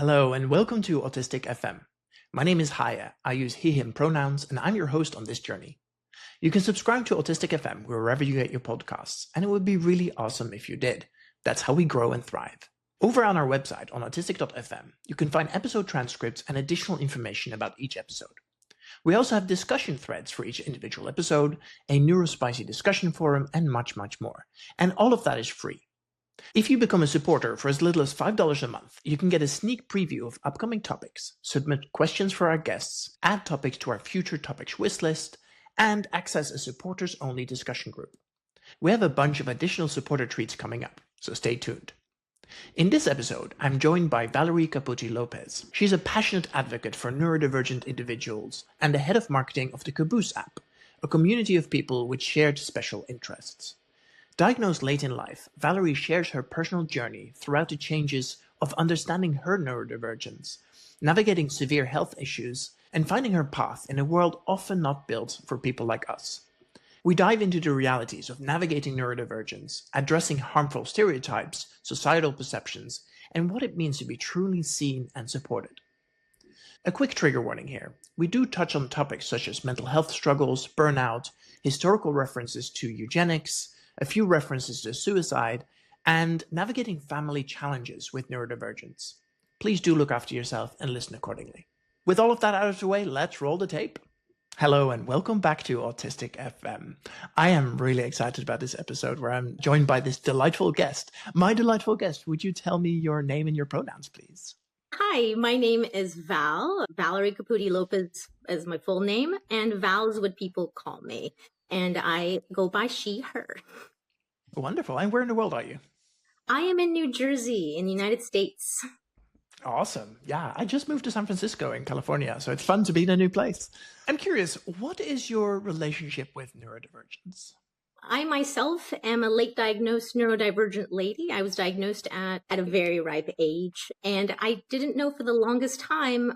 Hello and welcome to Autistic FM. My name is Haje. I use he, him pronouns, and I'm your host on this journey. You can subscribe to Autistic FM wherever you get your podcasts, and it would be really awesome if you did. That's how we grow and thrive. Over on our website on autistic.fm, you can find episode transcripts and additional information about each episode. We also have discussion threads for each individual episode, a Neurospicy discussion forum, and much, much more. And all of that is free. If you become a supporter for as little as $5 a month, you can get a sneak preview of upcoming topics, submit questions for our guests, add topics to our future topics wish list, and access a supporters-only discussion group. We have a bunch of additional supporter treats coming up, so stay tuned. In this episode, I'm joined by Valery Capucci Lopez. She's a passionate advocate for neurodivergent individuals and the head of marketing of the Kaboose app, a community of people with shared special interests. Diagnosed late in life, Valery shares her personal journey throughout the changes of understanding her neurodivergence, navigating severe health issues, and finding her path in a world often not built for people like us. We dive into the realities of navigating neurodivergence, addressing harmful stereotypes, societal perceptions, and what it means to be truly seen and supported. A quick trigger warning here. We do touch on topics such as mental health struggles, burnout, historical references to eugenics, a few references to suicide, and navigating family challenges with neurodivergence. Please do look after yourself and listen accordingly. With all of that out of the way, let's roll the tape. Hello and welcome back to Autistic FM. I am really excited about this episode where I'm joined by this delightful guest. My delightful guest, would you tell me your name and your pronouns, please? Hi, my name is Valery Caputi Lopez is my full name, and Val is what people call me. And I go by she, her. Wonderful. And where in the world are you? I am in New Jersey in the United States. Awesome. Yeah, I just moved to San Francisco in California, so it's fun to be in a new place. I'm curious, what is your relationship with neurodivergence? I myself am a late diagnosed neurodivergent lady. I was diagnosed at a very ripe age, and I didn't know for the longest time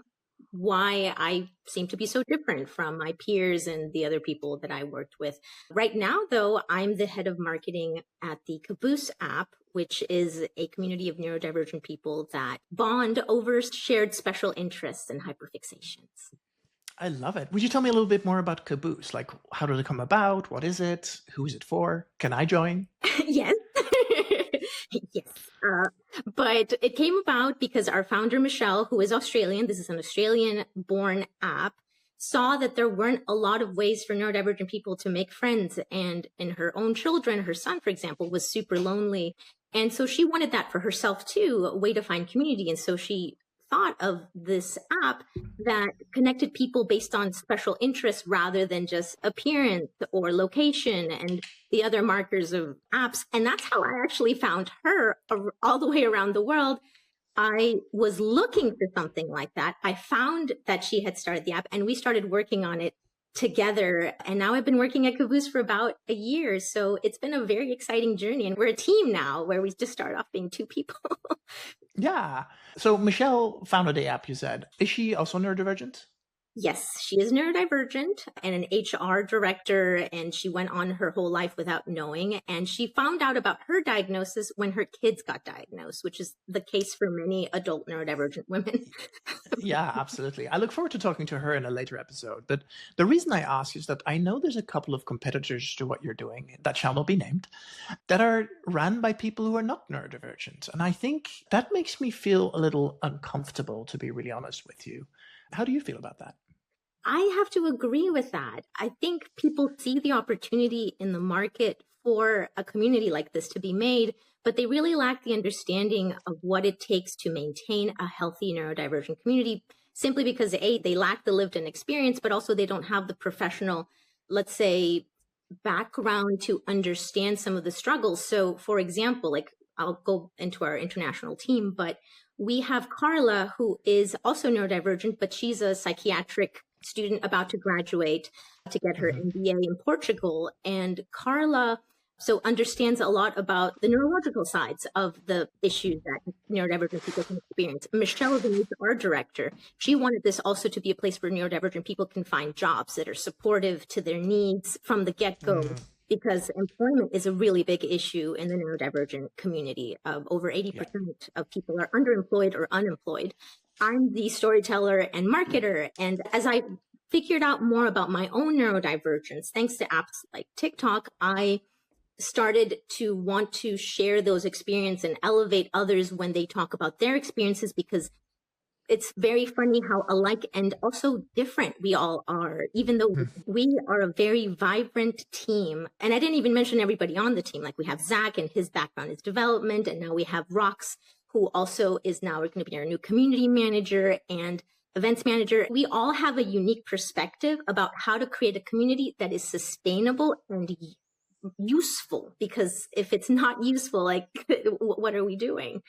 why I seem to be so different from my peers and the other people that I worked with. Right now, though, I'm the head of marketing at the Kaboose app, which is a community of neurodivergent people that bond over shared special interests and hyperfixations. I love it. Would you tell me a little bit more about Kaboose? Like, how did it come about? What is it? Who is it for? Can I join? Yes. Yes. But it came about because our founder, Michelle, who is Australian, this is an Australian-born app, saw that there weren't a lot of ways for neurodivergent people to make friends. And in her own children, her son, for example, was super lonely. And so she wanted that for herself, too, a way to find community. And so she thought of this app that connected people based on special interests rather than just appearance or location and the other markers of apps. And that's how I actually found her all the way around the world. I was looking for something like that. I found that she had started the app and we started working on it together. And now I've been working at Kaboose for about a year. So it's been a very exciting journey. And we're a team now where we just started off being two people. Yeah. So Michelle founded the app, you said. Is she also neurodivergent? Yes, she is neurodivergent and an HR director, and she went on her whole life without knowing. And she found out about her diagnosis when her kids got diagnosed, which is the case for many adult neurodivergent women. Yeah, absolutely. I look forward to talking to her in a later episode. But the reason I ask is that I know there's a couple of competitors to what you're doing that shall not be named that are run by people who are not neurodivergent. And I think that makes me feel a little uncomfortable, to be really honest with you. How do you feel about that? I have to agree with that. I think people see the opportunity in the market for a community like this to be made, but they really lack the understanding of what it takes to maintain a healthy neurodivergent community, simply because A, they lack the lived-in experience, but also they don't have the professional, let's say, background to understand some of the struggles. So, for example, like I'll go into our international team, but we have Carla, who is also neurodivergent, but she's a psychiatric student about to graduate to get her MBA in Portugal. And Carla so understands a lot about the neurological sides of the issues that neurodivergent people can experience. Michelle is an HR director. She wanted this also to be a place where neurodivergent people can find jobs that are supportive to their needs from the get-go. because employment is a really big issue in the neurodivergent community. Over 80% of people are underemployed or unemployed. I'm the storyteller and marketer. And as I figured out more about my own neurodivergence, thanks to apps like TikTok, I started to want to share those experiences and elevate others when they talk about their experiences, because it's very funny how alike and also different we all are, even though we are a very vibrant team. And I didn't even mention everybody on the team. Like we have Zach, and his background is development. And now we have Rox, who also is now going to be our new community manager and events manager. We all have a unique perspective about how to create a community that is sustainable and useful, because if it's not useful, like what are we doing?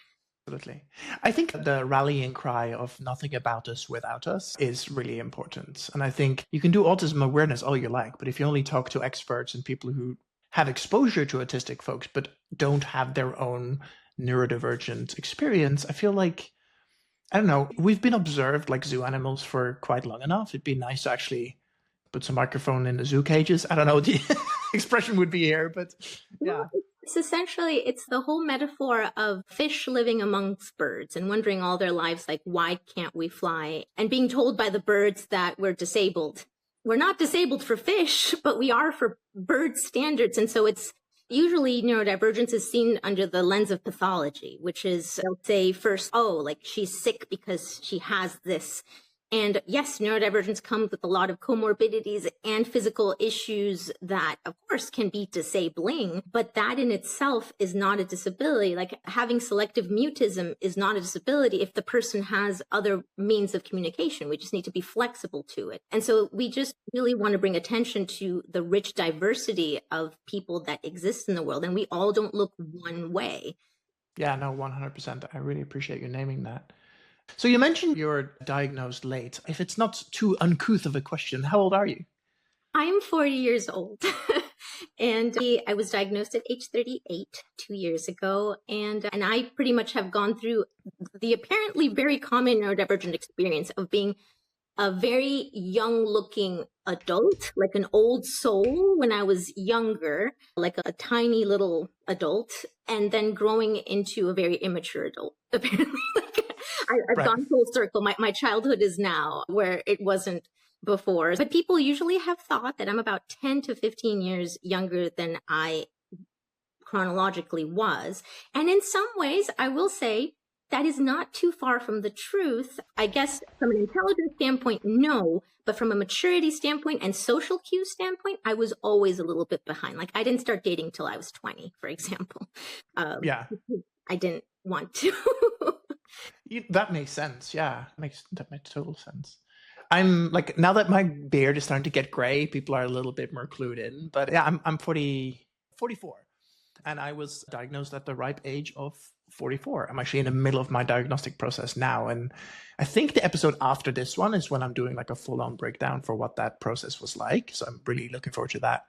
Absolutely. I think the rallying cry of nothing about us without us is really important. And I think you can do autism awareness all you like, but if you only talk to experts and people who have exposure to autistic folks, but don't have their own neurodivergent experience, I feel like, I don't know, we've been observed like zoo animals for quite long enough. It'd be nice to actually put some microphone in the zoo cages. I don't know what the expression would be here, but yeah. It's essentially, it's the whole metaphor of fish living amongst birds and wondering all their lives, like, why can't we fly? And being told by the birds that we're disabled. We're not disabled for fish, but we are for bird standards. And so it's usually neurodivergence is seen under the lens of pathology, which is, they'll say first, oh, like she's sick because she has this. And yes, neurodivergence comes with a lot of comorbidities and physical issues that, of course, can be disabling, but that in itself is not a disability. Like having selective mutism is not a disability if the person has other means of communication. We just need to be flexible to it. And so we just really want to bring attention to the rich diversity of people that exist in the world, and we all don't look one way. Yeah, no, 100%. I really appreciate you naming that. So you mentioned you're diagnosed late. If it's not too uncouth of a question, how old are you? I am 40 years old. And I was diagnosed at age 38 2 years ago. And I pretty much have gone through the apparently very common neurodivergent experience of being a very young looking adult, like an old soul when I was younger, like a tiny little adult, and then growing into a very immature adult, apparently. I've gone full circle. My childhood is now where it wasn't before. But people usually have thought that I'm about 10 to 15 years younger than I chronologically was. And in some ways, I will say that is not too far from the truth. I guess from an intelligence standpoint, no. But from a maturity standpoint and social cue standpoint, I was always a little bit behind. Like I didn't start dating till I was 20, for example. Yeah. I didn't want to. That makes sense. Yeah, that makes total sense. I'm like, now that my beard is starting to get gray, people are a little bit more clued in. But yeah, I'm 44, and I was diagnosed at the ripe age of 44. I'm actually in the middle of my diagnostic process now, and I think the episode after this one is when I'm doing like a full-on breakdown for what that process was like. So I'm really looking forward to that.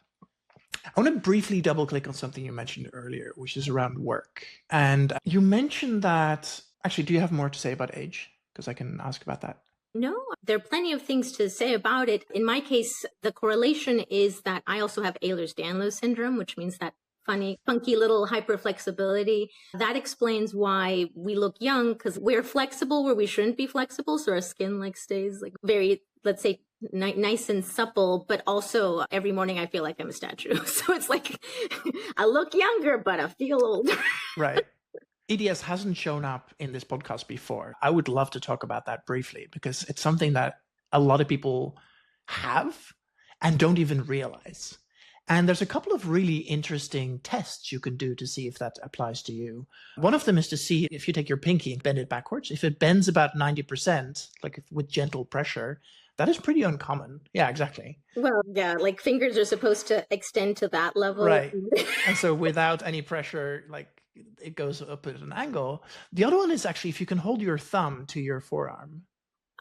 I want to briefly double click on something you mentioned earlier, which is around work. And you mentioned that, actually, do you have more to say about age? Because I can ask about that. No, there are plenty of things to say about it. In my case, the correlation is that I also have Ehlers-Danlos syndrome, which means that funky little hyperflexibility. That explains why we look young, because we're flexible where we shouldn't be flexible. So our skin like stays like very, let's say, nice and supple, but also every morning I feel like I'm a statue. So it's like I look younger, but I feel older. Right. EDS hasn't shown up in this podcast before. I would love to talk about that briefly because it's something that a lot of people have and don't even realize. And there's a couple of really interesting tests you can do to see if that applies to you. One of them is to see if you take your pinky and bend it backwards. If it bends about 90%, like with gentle pressure, that is pretty uncommon. Yeah, exactly. Well, yeah, like fingers are supposed to extend to that level. Right. And so without any pressure, like it goes up at an angle. The other one is actually if you can hold your thumb to your forearm.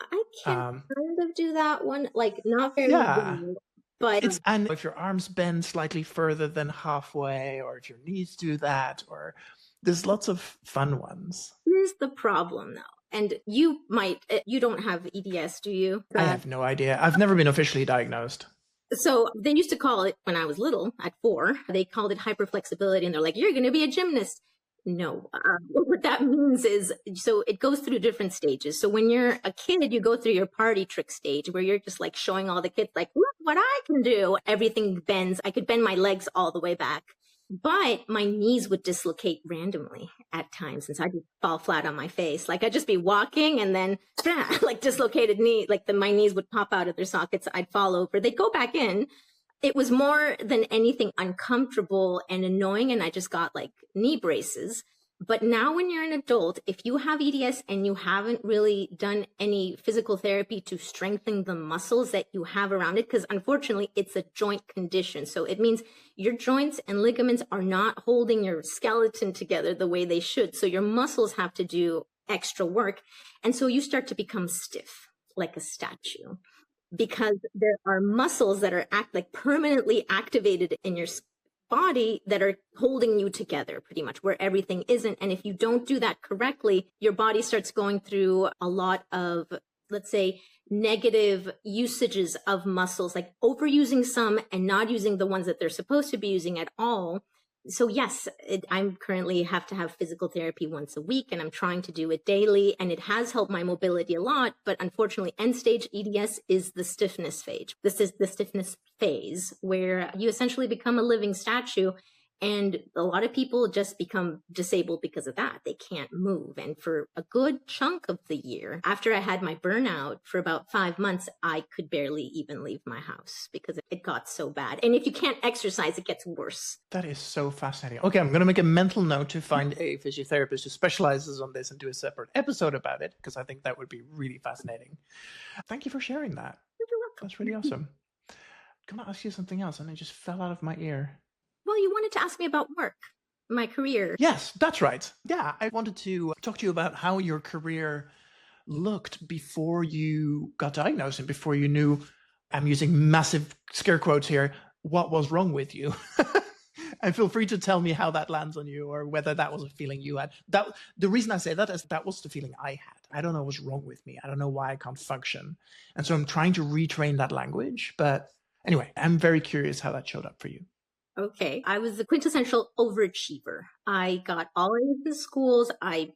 I can kind of do that one, like not very well, but and if your arms bend slightly further than halfway, or if your knees do that, or there's lots of fun ones. Here's the problem though. And you don't have EDS, do you? I have no idea. I've never been officially diagnosed. So they used to call it, when I was little, at 4, they called it hyperflexibility. And they're like, you're going to be a gymnast. No, what that means is, so it goes through different stages. So when you're a kid, you go through your party trick stage where you're just like showing all the kids, like, look what I can do. Everything bends. I could bend my legs all the way back. But my knees would dislocate randomly at times. And so I'd fall flat on my face. Like I'd just be walking and then like dislocated knee, like my knees would pop out of their sockets. I'd fall over. They'd go back in. It was more than anything uncomfortable and annoying. And I just got like knee braces. But now when you're an adult, if you have EDS and you haven't really done any physical therapy to strengthen the muscles that you have around it, because unfortunately it's a joint condition. So it means your joints and ligaments are not holding your skeleton together the way they should. So your muscles have to do extra work. And so you start to become stiff like a statue, because there are muscles that are like permanently activated in your body that are holding you together pretty much where everything isn't. And if you don't do that correctly, your body starts going through a lot of, let's say, negative usages of muscles, like overusing some and not using the ones that they're supposed to be using at all. So yes, I'm currently have to have physical therapy once a week, and I'm trying to do it daily, and it has helped my mobility a lot. But unfortunately, end stage EDS is the stiffness phase. This is the stiffness phase where you essentially become a living statue. And a lot of people just become disabled because of that. They can't move. And for a good chunk of the year, after I had my burnout for about 5 months, I could barely even leave my house because it got so bad. And if you can't exercise, it gets worse. That is so fascinating. Okay, I'm going to make a mental note to find a physiotherapist who specializes on this and do a separate episode about it, because I think that would be really fascinating. Thank you for sharing that. You're welcome. That's really awesome. I'm going to ask you something else, and it just fell out of my ear. Well, you wanted to ask me about work, my career. Yes, that's right. Yeah, I wanted to talk to you about how your career looked before you got diagnosed and before you knew, I'm using massive scare quotes here, what was wrong with you. And feel free to tell me how that lands on you, or whether that was a feeling you had. The reason I say that is that was the feeling I had. I don't know what's wrong with me. I don't know why I can't function. And so I'm trying to retrain that language. But anyway, I'm very curious how that showed up for you. Okay. I was the quintessential overachiever. I got all A's in schools. I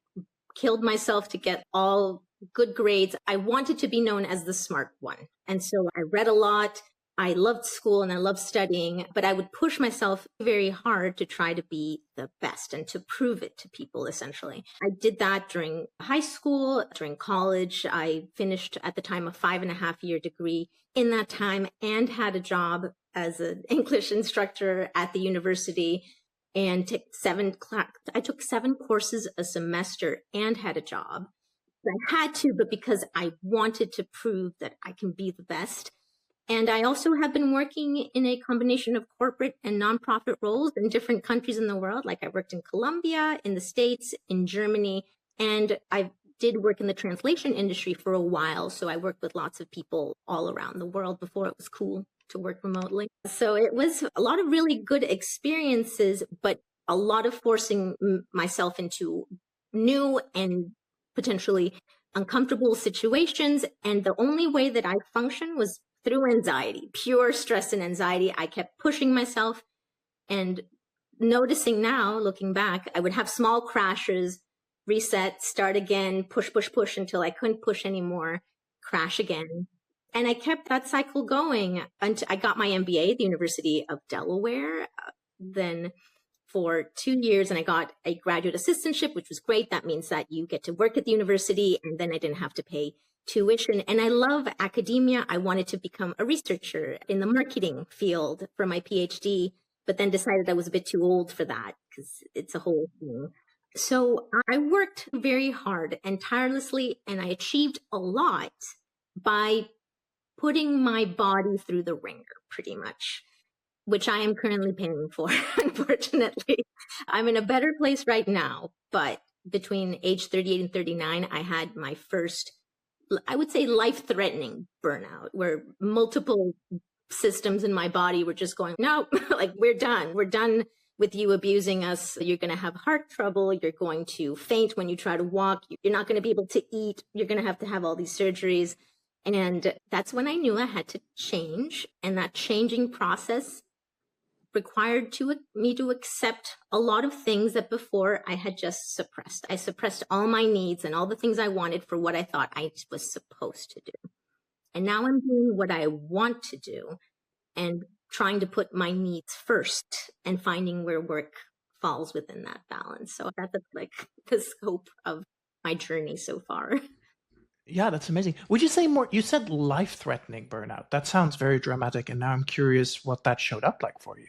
killed myself to get all good grades. I wanted to be known as the smart one. And so I read a lot. I loved school and I loved studying, but I would push myself very hard to try to be the best and to prove it to people, essentially. I did that during high school, during college. I finished at the time a 5.5-year degree in that time and had a job as an English instructor at the university, and I took 7 courses a semester and had a job. I had to, but because I wanted to prove that I can be the best. And I also have been working in a combination of corporate and nonprofit roles in different countries in the world. Like I worked in Colombia, in the States, in Germany, and I did work in the translation industry for a while. So I worked with lots of people all around the world before it was cool to work remotely. So it was a lot of really good experiences, but a lot of forcing myself into new and potentially uncomfortable situations. And the only way that I functioned was through anxiety, pure stress and anxiety. I kept pushing myself, and noticing now, looking back, I would have small crashes, reset, start again, push until I couldn't push anymore, crash again. And I kept that cycle going until I got my MBA at the University of Delaware. Then for 2 years, and I got a graduate assistantship, which was great. That means that you get to work at the university, and then I didn't have to pay tuition. And I love academia. I wanted to become a researcher in the marketing field for my PhD, but then decided I was a bit too old for that because it's a whole thing. So I worked very hard and tirelessly, and I achieved a lot by putting my body through the ringer, pretty much, which I am currently paying for, unfortunately. I'm in a better place right now, but between age 38 and 39, I had my first, I would say, life-threatening burnout, where multiple systems in my body were just going, no, like, we're done. We're done with you abusing us. You're going to have heart trouble. You're going to faint when you try to walk. You're not going to be able to eat. You're going to have all these surgeries. And that's when I knew I had to change. And that changing process required me to accept a lot of things that before I had just suppressed. I suppressed all my needs and all the things I wanted for what I thought I was supposed to do. And now I'm doing what I want to do and trying to put my needs first and finding where work falls within that balance. So that's like the scope of my journey so far. Yeah, that's amazing. Would you say more? You said life-threatening burnout. That sounds very dramatic, and now I'm curious what that showed up like for you.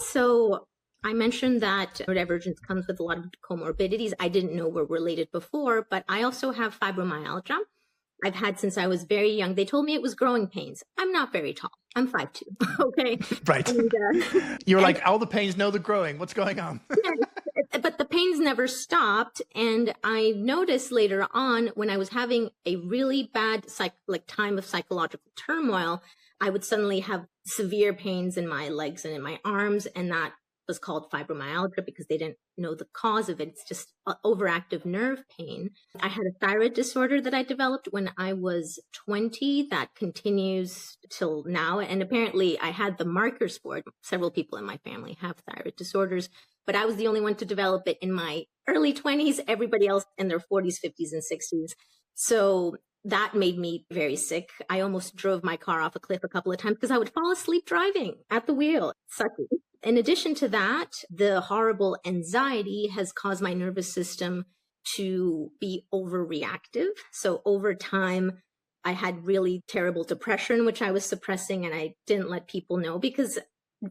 So I mentioned that neurodivergence comes with a lot of comorbidities I didn't know were related before, but I also have fibromyalgia. I've had since I was very young. They told me it was growing pains. I'm not very tall. I'm 5'2". Okay. Right. And, you're like, all the pains, no, they're growing. What's going on? Yeah, but the pains never stopped. And I noticed later on when I was having a really bad time of psychological turmoil, I would suddenly have severe pains in my legs and in my arms. And that was called fibromyalgia because they didn't know the cause of it. It's just overactive nerve pain. I had a thyroid disorder that I developed when I was 20 that continues till now. And apparently I had the markers for it. Several people in my family have thyroid disorders, but I was the only one to develop it in my early 20s, everybody else in their 40s, 50s, and 60s. So that made me very sick. I almost drove my car off a cliff a couple of times because I would fall asleep driving at the wheel. Sucky. In addition to that, the horrible anxiety has caused my nervous system to be overreactive. So over time, I had really terrible depression, which I was suppressing, and I didn't let people know because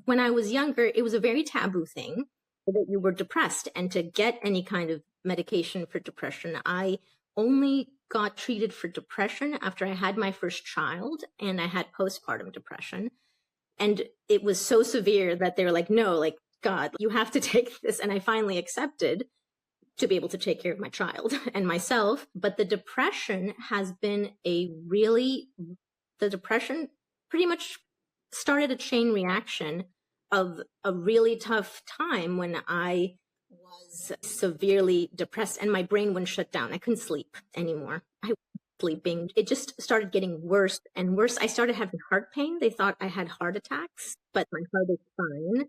when I was younger, it was a very taboo thing that you were depressed. And to get any kind of medication for depression, I only got treated for depression after I had my first child and I had postpartum depression. And it was so severe that they were like, no, like, God, you have to take this. And I finally accepted to be able to take care of my child and myself. But the depression has been the depression pretty much started a chain reaction of a really tough time when I was severely depressed and my brain wouldn't shut down. I couldn't sleep anymore. I wasn't sleeping. It just started getting worse and worse. I started having heart pain. They thought I had heart attacks, but my heart is fine.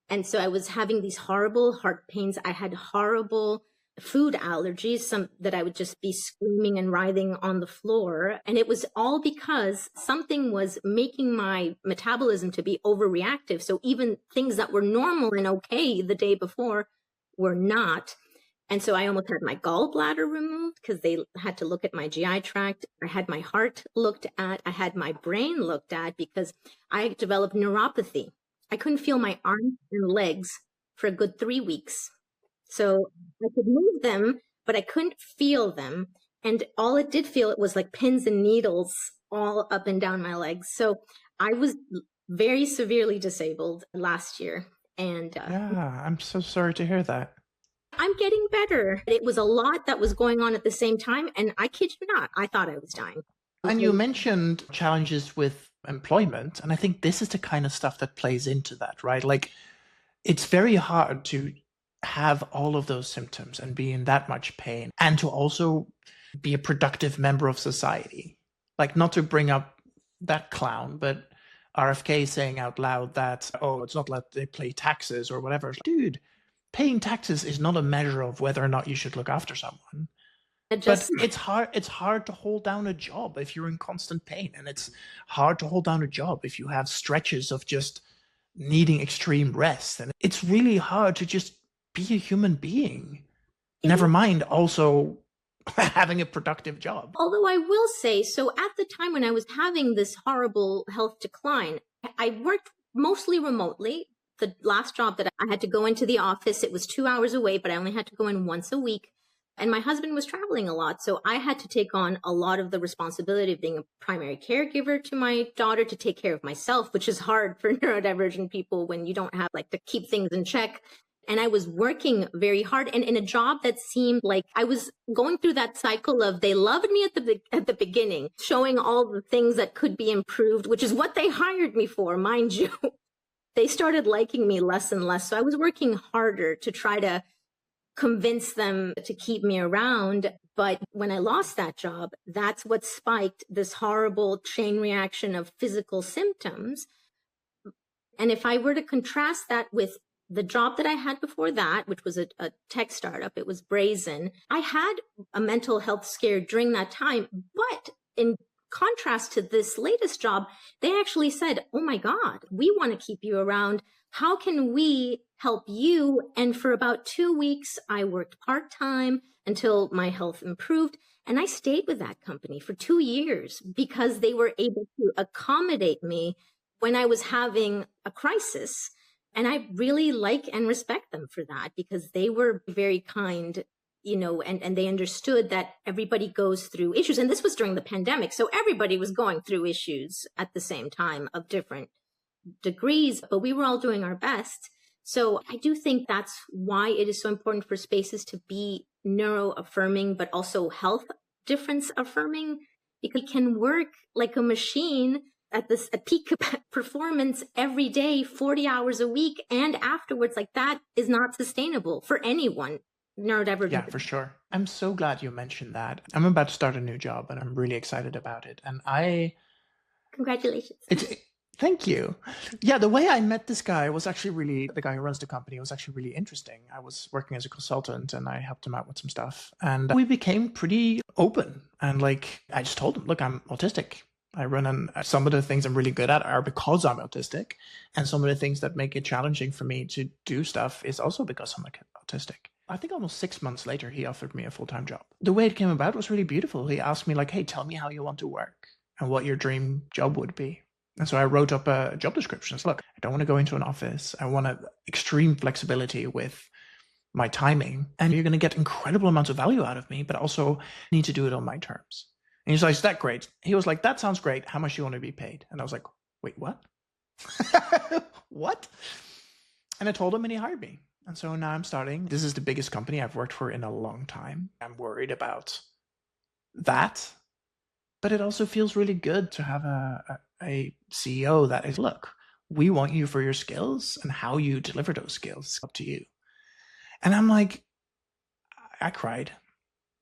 And so I was having these horrible heart pains. I had horrible food allergies, some that I would just be screaming and writhing on the floor. And it was all because something was making my metabolism to be overreactive. So even things that were normal and okay the day before were not. And so I almost had my gallbladder removed because they had to look at my GI tract. I had my heart looked at. I had my brain looked at because I developed neuropathy. I couldn't feel my arms and legs for a good 3 weeks. So I could move them, but I couldn't feel them. And all it did feel, it was like pins and needles all up and down my legs. So I was very severely disabled last year. And yeah, I'm so sorry to hear that. I'm getting better. It was a lot that was going on at the same time. And I kid you not, I thought I was dying. And you mentioned challenges with employment. And I think this is the kind of stuff that plays into that, right? Like, it's very hard to have all of those symptoms and be in that much pain and to also be a productive member of society. Like, not to bring up that clown, but RFK saying out loud that, oh, it's not like they pay taxes or whatever. Dude, paying taxes is not a measure of whether or not you should look after someone. But it's hard to hold down a job if you're in constant pain. And it's hard to hold down a job if you have stretches of just needing extreme rest. And it's really hard to just be a human being. Never mind also having a productive job. Although I will say, so at the time when I was having this horrible health decline, I worked mostly remotely. The last job that I had to go into the office, it was 2 hours away, but I only had to go in once a week. And my husband was traveling a lot. So I had to take on a lot of the responsibility of being a primary caregiver to my daughter, to take care of myself, which is hard for neurodivergent people when you don't have to keep things in check. And I was working very hard and in a job that seemed like I was going through that cycle of they loved me at the beginning, showing all the things that could be improved, which is what they hired me for, mind you. They started liking me less and less. So I was working harder to try to convince them to keep me around. But when I lost that job, that's what spiked this horrible chain reaction of physical symptoms. And if I were to contrast that with the job that I had before that, which was a tech startup, it was brazen. I had a mental health scare during that time, but in contrast to this latest job, they actually said, oh my God, we want to keep you around. How can we help you? And for about 2 weeks, I worked part-time until my health improved. And I stayed with that company for 2 years because they were able to accommodate me when I was having a crisis. And I really like and respect them for that because they were very kind, you know, and they understood that everybody goes through issues. And this was during the pandemic. So everybody was going through issues at the same time of different degrees, but we were all doing our best. So I do think that's why it is so important for spaces to be neuro-affirming, but also health difference affirming, because you can work like a machine at peak performance every day, 40 hours a week, and afterwards. Like, that is not sustainable for anyone. Neurodivergent. Yeah, for sure. I'm so glad you mentioned that. I'm about to start a new job and I'm really excited about it. And Congratulations. Thank you. Yeah, the way I met this guy was actually the guy who runs the company was actually really interesting. I was working as a consultant and I helped him out with some stuff. And we became pretty open. And like, I just told him, look, I'm autistic. I run on some of the things I'm really good at are because I'm autistic. And some of the things that make it challenging for me to do stuff is also because I'm autistic. I think almost 6 months later, he offered me a full-time job. The way it came about was really beautiful. He asked me like, hey, tell me how you want to work and what your dream job would be. And so I wrote up a job description. Look, I don't want to go into an office. I want extreme flexibility with my timing. And you're going to get incredible amounts of value out of me, but also need to do it on my terms. And he's like, is that great? He was like, that sounds great. How much do you want to be paid? And I was like, wait, what? What? And I told him and he hired me. And so now I'm starting. This is the biggest company I've worked for in a long time. I'm worried about that. But it also feels really good to have a CEO that is, look, we want you for your skills, and how you deliver those skills is up to you. And I'm like, I cried.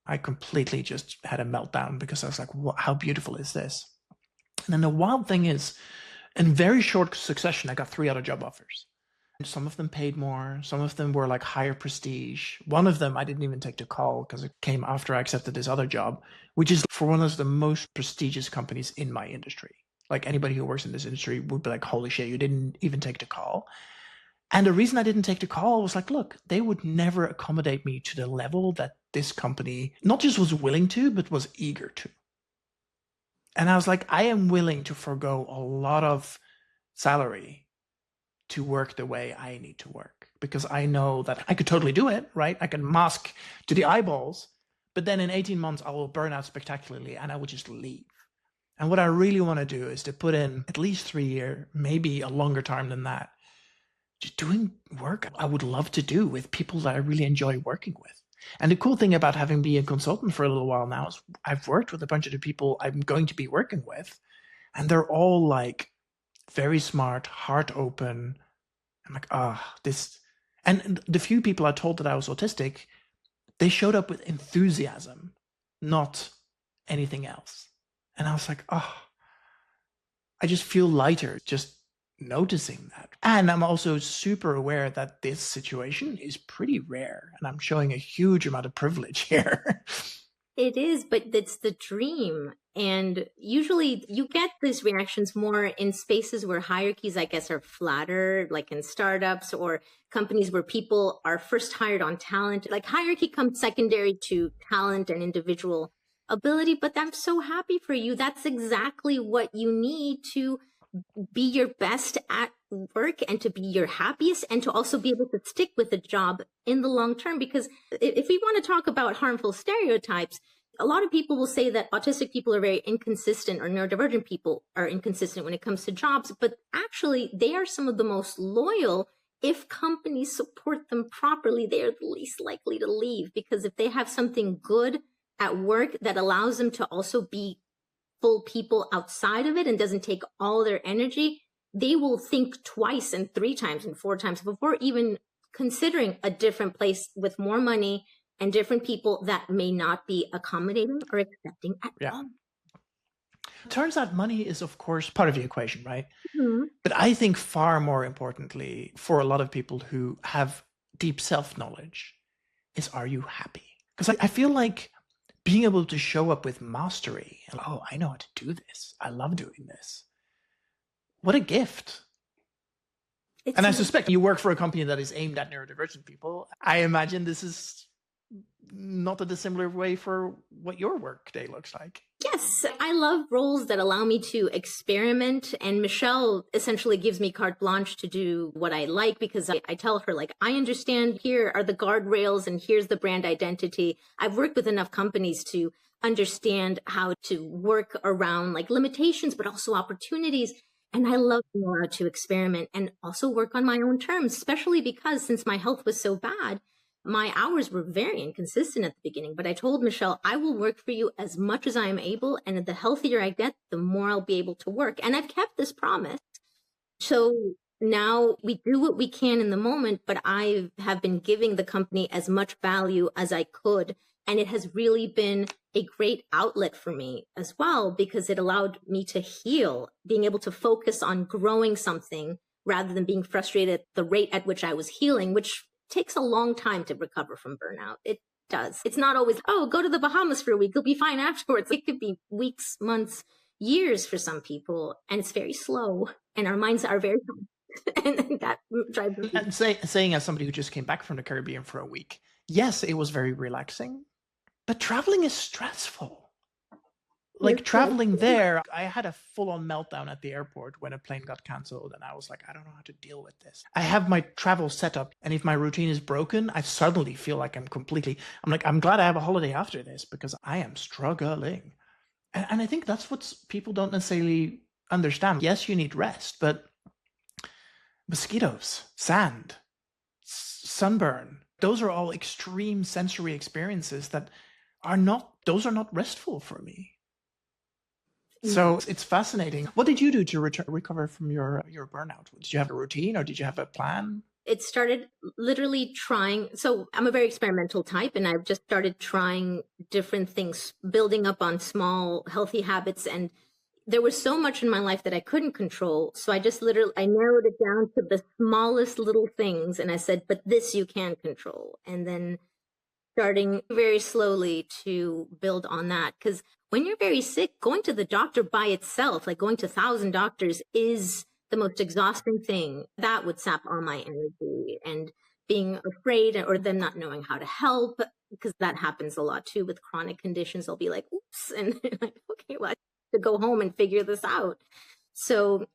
I completely just had a meltdown because I was like, how beautiful is this? And then the wild thing is, in very short succession, I got 3 other job offers. Some of them paid more. Some of them were like higher prestige. One of them I didn't even take the call because it came after I accepted this other job, which is for one of the most prestigious companies in my industry. Like, anybody who works in this industry would be like, holy shit, you didn't even take the call. And the reason I didn't take the call was like, look, they would never accommodate me to the level that this company not just was willing to, but was eager to. And I was like, I am willing to forego a lot of salary to work the way I need to work, because I know that I could totally do it, right? I can mask to the eyeballs, but then in 18 months, I will burn out spectacularly and I will just leave. And what I really want to do is to put in at least 3 years, maybe a longer time than that, just doing work I would love to do with people that I really enjoy working with. And the cool thing about having been a consultant for a little while now is I've worked with a bunch of the people I'm going to be working with, and they're all like very smart, heart open. I'm like, this. And the few people I told that I was autistic, they showed up with enthusiasm, not anything else. And I was like, I just feel lighter just noticing that. And I'm also super aware that this situation is pretty rare, and I'm showing a huge amount of privilege here. It is, but it's the dream. And usually you get these reactions more in spaces where hierarchies, I guess, are flatter, like in startups or companies where people are first hired on talent. Like, hierarchy comes secondary to talent and individual ability. But I'm so happy for you. That's exactly what you need to be your best at work and to be your happiest, and to also be able to stick with a job in the long term. Because if we want to talk about harmful stereotypes, a lot of people will say that autistic people are very inconsistent, or neurodivergent people are inconsistent when it comes to jobs, but actually they are some of the most loyal. If companies support them properly, they are the least likely to leave, because if they have something good at work that allows them to also be full people outside of it and doesn't take all their energy, they will think twice and 3 times and 4 times before even considering a different place with more money and different people that may not be accommodating or accepting at all. Turns out money is, of course, part of the equation, right? Mm-hmm. But I think far more importantly, for a lot of people who have deep self-knowledge, is, are you happy? Because I feel like being able to show up with mastery, and, oh, I know how to do this. I love doing this. What a gift. And I suspect you work for a company that is aimed at neurodivergent people. I imagine this is not a dissimilar way for what your work day looks like. Yes, I love roles that allow me to experiment. And Michelle essentially gives me carte blanche to do what I like, because I tell her, like, I understand here are the guardrails and here's the brand identity. I've worked with enough companies to understand how to work around like limitations, but also opportunities. And I love being allowed to experiment and also work on my own terms, especially because since my health was so bad, my hours were very inconsistent at the beginning. But I told Michelle, I will work for you as much as I am able. And the healthier I get, the more I'll be able to work. And I've kept this promise. So now we do what we can in the moment, but I have been giving the company as much value as I could. And it has really been a great outlet for me as well, because it allowed me to heal, being able to focus on growing something rather than being frustrated at the rate at which I was healing, which takes a long time to recover from burnout. It does. It's not always, oh, go to the Bahamas for a week, you'll be fine afterwards. It could be weeks, months, years for some people. And it's very slow. And our minds are very and that drives me. And saying as somebody who just came back from the Caribbean for a week, yes, it was very relaxing, but traveling is stressful. Like traveling there, I had a full-on meltdown at the airport when a plane got canceled, and I was like, I don't know how to deal with this. I have my travel set up, and if my routine is broken, I suddenly feel like I'm I'm glad I have a holiday after this, because I am struggling. And I think that's what people don't necessarily understand. Yes, you need rest, but mosquitoes, sand, sunburn, those are all extreme sensory experiences that are not restful for me. So it's fascinating. What did you do to recover from your burnout? Did you have a routine or did you have a plan? It started literally trying. So I'm a very experimental type, and I've just started trying different things, building up on small, healthy habits. And there was so much in my life that I couldn't control. So I narrowed it down to the smallest little things. And I said, but this you can control. And then starting very slowly to build on that. Because when you're very sick, going to the doctor by itself, like going to 1,000 doctors, is the most exhausting thing. That would sap all my energy, and being afraid or them not knowing how to help, because that happens a lot too with chronic conditions. They'll be like, oops, and like, okay, well, I have to go home and figure this out. So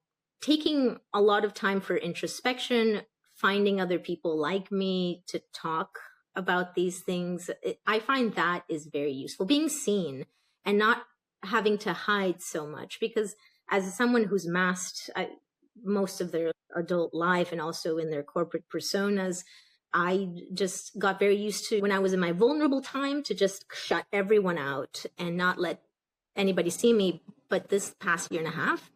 taking a lot of time for introspection, finding other people like me to talk about these things, I find that is very useful. Being seen and not having to hide so much, because as someone who's masked most of their adult life and also in their corporate personas, I just got very used to, when I was in my vulnerable time, to just shut everyone out and not let anybody see me. But this past year and a half,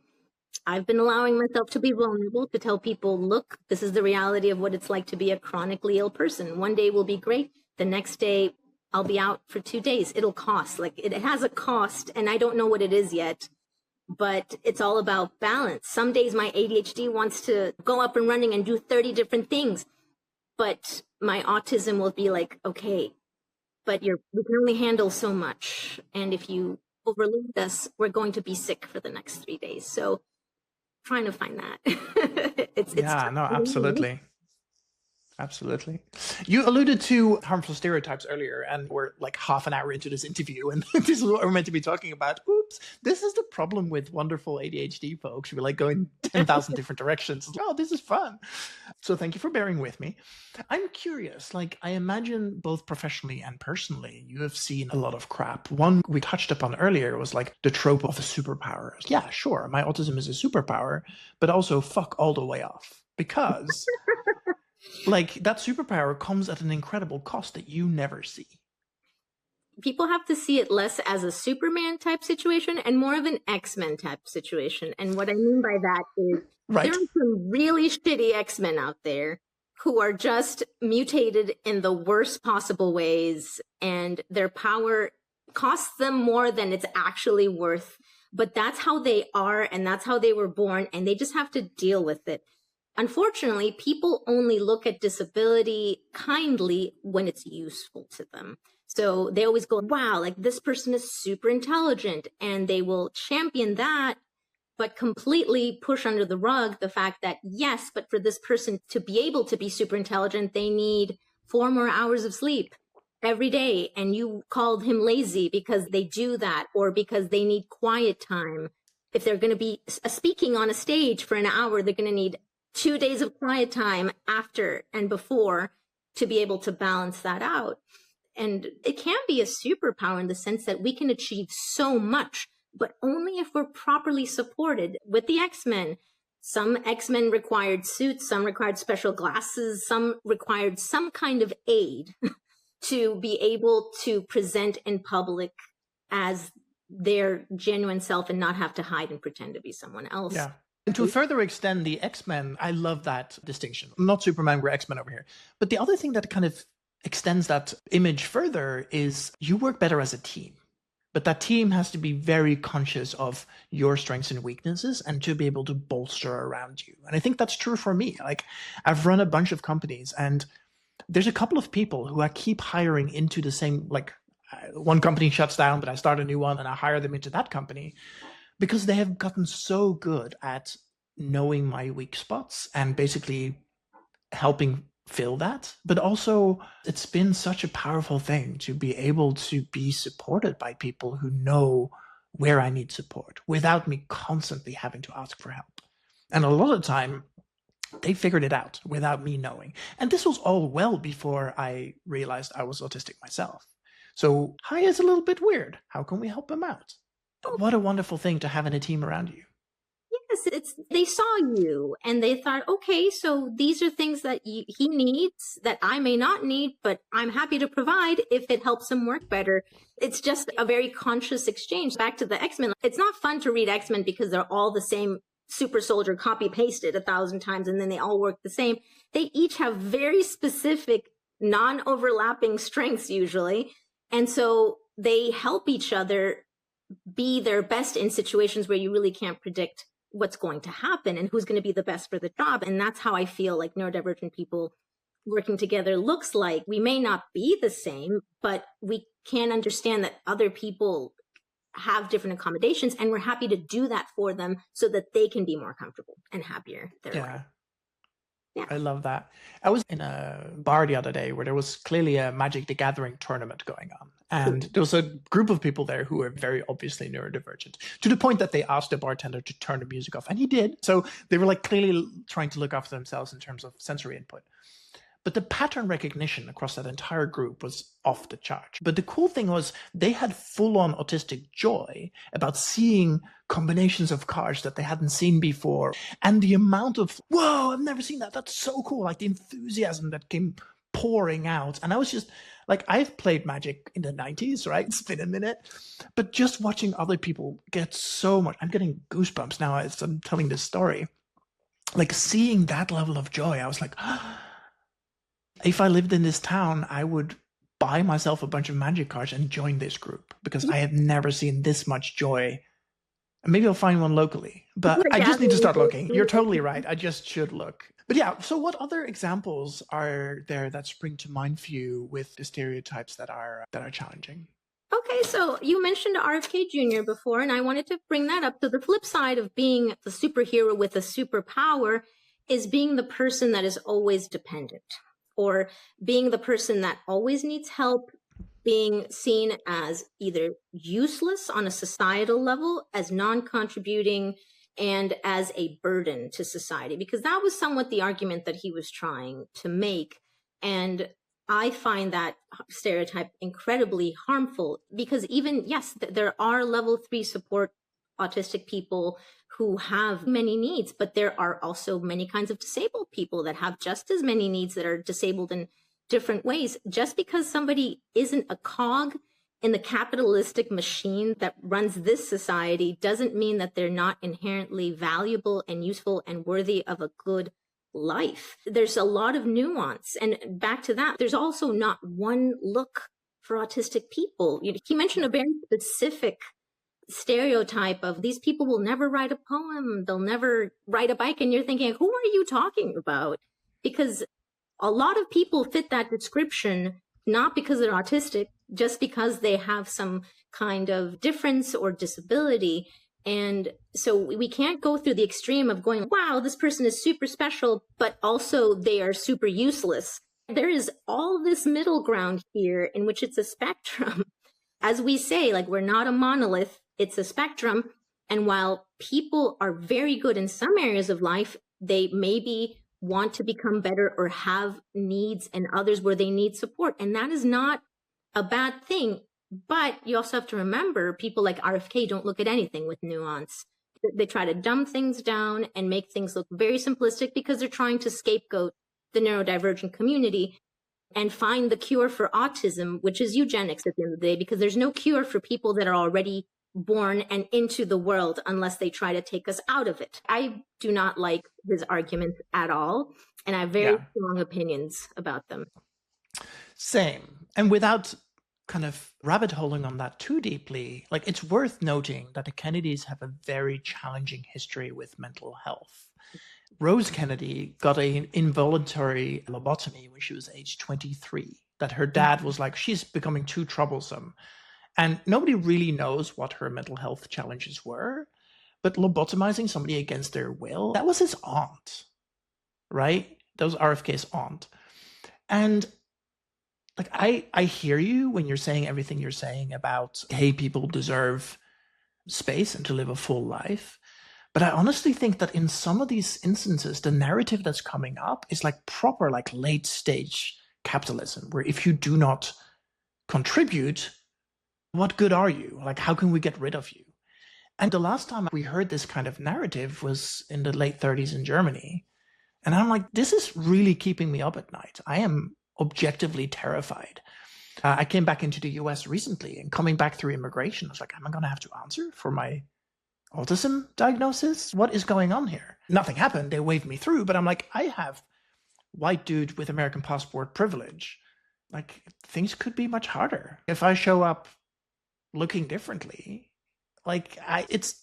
I've been allowing myself to be vulnerable, to tell people, look, this is the reality of what it's like to be a chronically ill person. One day will be great. The next day, I'll be out for 2 days. It'll cost. Like, it has a cost, and I don't know what it is yet, but it's all about balance. Some days my ADHD wants to go up and running and do 30 different things, but my autism will be like, okay, but we can only handle so much. And if you overload us, we're going to be sick for the next 3 days. So trying to find that. Absolutely. Absolutely. You alluded to harmful stereotypes earlier, and we're like half an hour into this interview, and this is what we're meant to be talking about. Oops, this is the problem with wonderful ADHD folks. We're like going 10,000 different directions. Oh, this is fun. So thank you for bearing with me. I'm curious, like, I imagine both professionally and personally, you have seen a lot of crap. One we touched upon earlier was like the trope of a superpower. Yeah, sure, my autism is a superpower, but also fuck all the way off, because like that superpower comes at an incredible cost that you never see. People have to see it less as a Superman type situation and more of an X-Men type situation. And what I mean by that is there are some really shitty X-Men out there who are just mutated in the worst possible ways, and their power costs them more than it's actually worth. But that's how they are, and that's how they were born, and they just have to deal with it. Unfortunately, people only look at disability kindly when it's useful to them. So they always go, wow, like this person is super intelligent, and they will champion that, but completely push under the rug the fact that, yes, but for this person to be able to be super intelligent, they need 4 more hours of sleep every day. And you called him lazy because they do that, or because they need quiet time. If they're going to be speaking on a stage for an hour, they're going to need 2 days of quiet time after and before to be able to balance that out. And it can be a superpower in the sense that we can achieve so much, but only if we're properly supported. With the X-Men, some X-Men required suits, some required special glasses, some required some kind of aid to be able to present in public as their genuine self and not have to hide and pretend to be someone else. Yeah. And to further extend the X-Men, I love that distinction. Not Superman, we're X-Men over here. But the other thing that kind of extends that image further is you work better as a team. But that team has to be very conscious of your strengths and weaknesses and to be able to bolster around you. And I think that's true for me. Like, I've run a bunch of companies, and there's a couple of people who I keep hiring into the same, like, one company shuts down, but I start a new one and I hire them into that company because they have gotten so good at knowing my weak spots and basically helping fill that. But also, it's been such a powerful thing to be able to be supported by people who know where I need support without me constantly having to ask for help. And a lot of the time, they figured it out without me knowing. And this was all well before I realized I was autistic myself. So Haje is a little bit weird. How can we help him out? What a wonderful thing to have in a team around you. Yes, they saw you and they thought, okay, so these are things that he needs that I may not need, but I'm happy to provide if it helps him work better. It's just a very conscious exchange. Back to the X-Men. It's not fun to read X-Men because they're all the same super soldier copy pasted 1,000 times and then they all work the same. They each have very specific non-overlapping strengths usually. And so they help each other be their best in situations where you really can't predict what's going to happen and who's going to be the best for the job. And that's how I feel like neurodivergent people working together looks like. We may not be the same, but we can understand that other people have different accommodations, and we're happy to do that for them so that they can be more comfortable and happier. Yeah. I love that. I was in a bar the other day where there was clearly a Magic the Gathering tournament going on. And there was a group of people there who were very obviously neurodivergent, to the point that they asked the bartender to turn the music off. And he did. So they were like clearly trying to look after themselves in terms of sensory input. But the pattern recognition across that entire group was off the chart. But the cool thing was they had full-on autistic joy about seeing combinations of cards that they hadn't seen before. And the amount of, whoa, I've never seen that. That's so cool. Like the enthusiasm that came pouring out. And I was just like, I've played Magic in the 90s, right? It's been a minute. But just watching other people get so much, I'm getting goosebumps now as I'm telling this story. Like seeing that level of joy, I was like, if I lived in this town, I would buy myself a bunch of Magic cards and join this group because I had never seen this much joy. And maybe I'll find one locally, but I just need to start looking. You're totally right. I just should look. But yeah, so what other examples are there that spring to mind for you with the stereotypes that are challenging? Okay, so you mentioned RFK Jr. before, and I wanted to bring that up. So the flip side of being the superhero with a superpower is being the person that is always dependent, or being the person that always needs help, being seen as either useless on a societal level, as non-contributing, and as a burden to society, because that was somewhat the argument that he was trying to make. And I find that stereotype incredibly harmful because even, yes, there are level 3 support autistic people who have many needs, but there are also many kinds of disabled people that have just as many needs that are disabled in different ways. Just because somebody isn't a cog in the capitalistic machine that runs this society doesn't mean that they're not inherently valuable and useful and worthy of a good life. There's a lot of nuance. And back to that, there's also not one look for autistic people. He mentioned a very specific stereotype of these people will never write a poem, they'll never ride a bike. And you're thinking, who are you talking about? Because a lot of people fit that description, not because they're autistic, just because they have some kind of difference or disability. And so we can't go through the extreme of going, wow, this person is super special, but also they are super useless. There is all this middle ground here in which it's a spectrum. As we say, like, we're not a monolith, it's a spectrum. And while people are very good in some areas of life, they maybe want to become better or have needs and others where they need support. And that is not a bad thing. But you also have to remember, people like RFK don't look at anything with nuance. They try to dumb things down and make things look very simplistic because they're trying to scapegoat the neurodivergent community and find the cure for autism, which is eugenics at the end of the day, because there's no cure for people that are already born and into the world unless they try to take us out of it. I do not like his arguments at all, and I have very strong opinions about them. Same. And without kind of rabbit holing on that too deeply, like, it's worth noting that the Kennedys have a very challenging history with mental health. Rose Kennedy got an involuntary lobotomy when she was age 23, that her dad was like, she's becoming too troublesome. And nobody really knows what her mental health challenges were, but lobotomizing somebody against their will, that was his aunt, right? That was RFK's aunt. And like, I hear you when you're saying everything you're saying about, hey, people deserve space and to live a full life. But I honestly think that in some of these instances, the narrative that's coming up is like proper, like, late stage capitalism, where if you do not contribute, what good are you? Like, how can we get rid of you? And the last time we heard this kind of narrative was in the late 30s in Germany. And I'm like, this is really keeping me up at night. I am objectively terrified. I came back into the US recently, and coming back through immigration, I was like, am I going to have to answer for my autism diagnosis? What is going on here? Nothing happened. They waved me through, but I'm like, I have white dude with American passport privilege. Like, things could be much harder if I show up looking differently. Like, it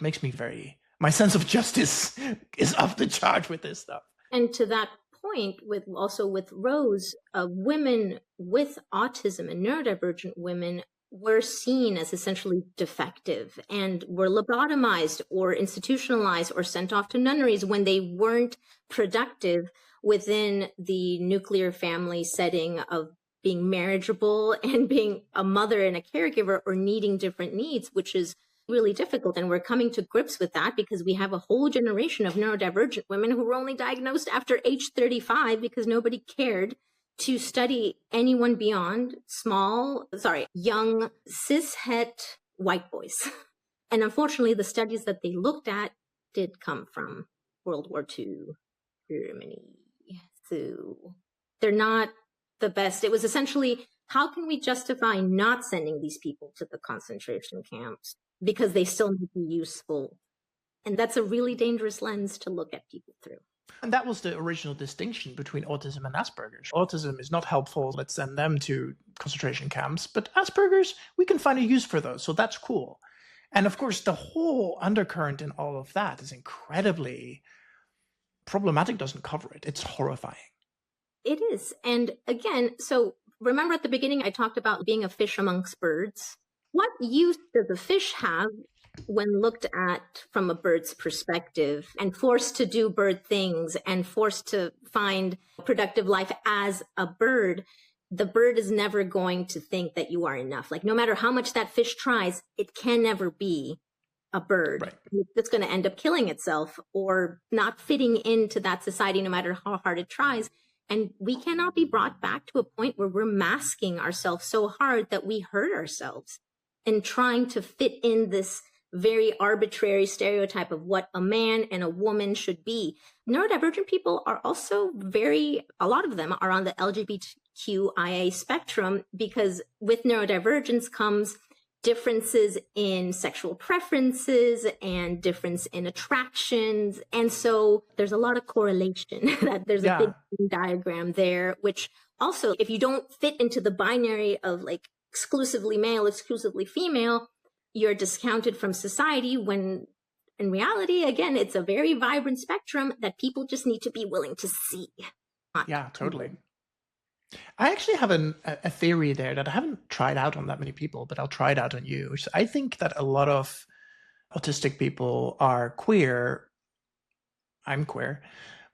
makes me my sense of justice is off the chart with this stuff. And to that point, with Rose, women with autism and neurodivergent women were seen as essentially defective and were lobotomized or institutionalized or sent off to nunneries when they weren't productive within the nuclear family setting of being marriageable and being a mother and a caregiver, or needing different needs, which is really difficult. And we're coming to grips with that because we have a whole generation of neurodivergent women who were only diagnosed after age 35 because nobody cared to study anyone beyond young cis-het white boys. And unfortunately, the studies that they looked at did come from World War II, Germany. So they're not the best. It was essentially, how can we justify not sending these people to the concentration camps because they still may be useful? And that's a really dangerous lens to look at people through. And that was the original distinction between autism and Asperger's. Autism is not helpful, let's send them to concentration camps. But Asperger's, we can find a use for those, so that's cool. And of course, the whole undercurrent in all of that is incredibly problematic, doesn't cover it. It's horrifying. It is. And again, so remember at the beginning, I talked about being a fish amongst birds. What use does a fish have when looked at from a bird's perspective and forced to do bird things and forced to find productive life as a bird? The bird is never going to think that you are enough. Like, no matter how much that fish tries, it can never be a bird. Right. It's going to end up killing itself or not fitting into that society, no matter how hard it tries. And we cannot be brought back to a point where we're masking ourselves so hard that we hurt ourselves in trying to fit in this very arbitrary stereotype of what a man and a woman should be. Neurodivergent people are also a lot of them are on the LGBTQIA spectrum, because with neurodivergence comes differences in sexual preferences and difference in attractions. And so there's a lot of correlation that there's a big Venn diagram there, which also, if you don't fit into the binary of like exclusively male, exclusively female, you're discounted from society when in reality, again, it's a very vibrant spectrum that people just need to be willing to see. Yeah, totally. I actually have a theory there that I haven't tried out on that many people, but I'll try it out on you. So I think that a lot of autistic people are queer. I'm queer.